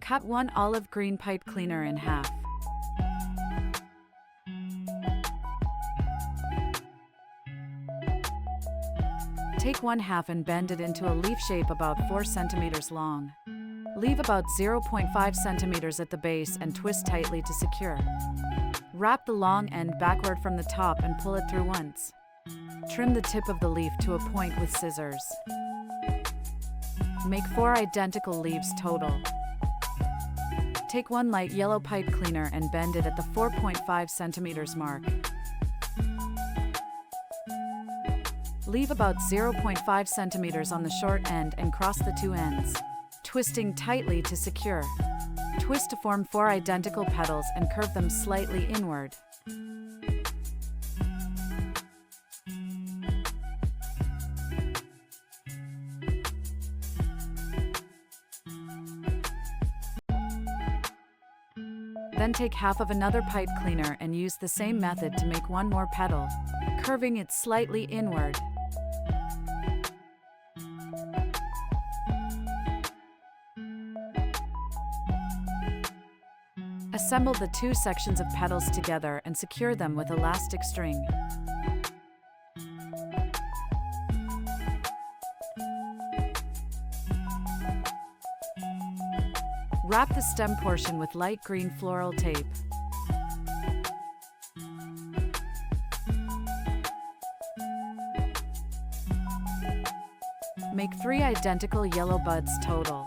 Cut one olive green pipe cleaner in half. Take 1/2 and bend it into a leaf shape about 4 centimeters long. Leave about 0.5 centimeters at the base and twist tightly to secure. Wrap the long end backward from the top and pull it through once. Trim the tip of the leaf to a point with scissors. Make 4 identical leaves total. Take one light yellow pipe cleaner and bend it at the 4.5 centimeters mark. Leave about 0.5 centimeters on the short end and cross the 2 ends, twisting tightly to secure. Twist to form 4 identical petals and curve them slightly inward. Then take half of another pipe cleaner and use the same method to make one more petal, curving it slightly inward. Assemble the 2 sections of petals together and secure them with elastic string. Wrap the stem portion with light green floral tape. Make 3 identical yellow buds total.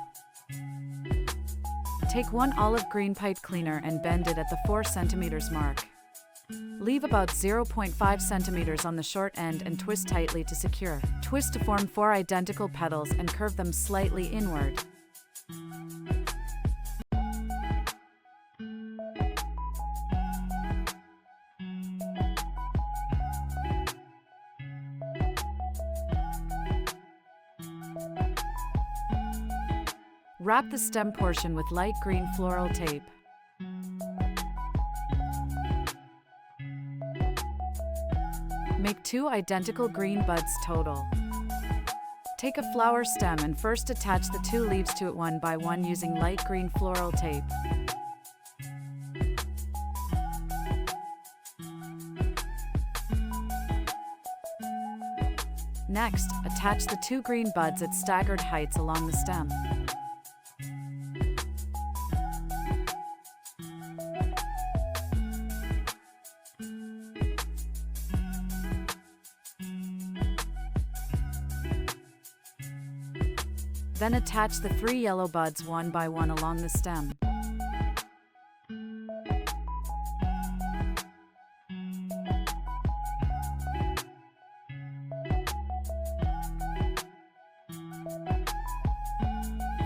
Take one olive green pipe cleaner and bend it at the 4 centimeters mark. Leave about 0.5 centimeters on the short end and twist tightly to secure. Twist to form 4 identical petals and curve them slightly inward. Wrap the stem portion with light green floral tape. Make 2 identical green buds total. Take a flower stem and first attach the 2 leaves to it one by one using light green floral tape. Next, attach the 2 green buds at staggered heights along the stem. Then attach the 3 yellow buds one by one along the stem.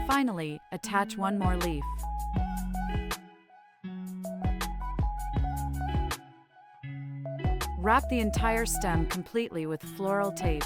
Finally, attach one more leaf. Wrap the entire stem completely with floral tape.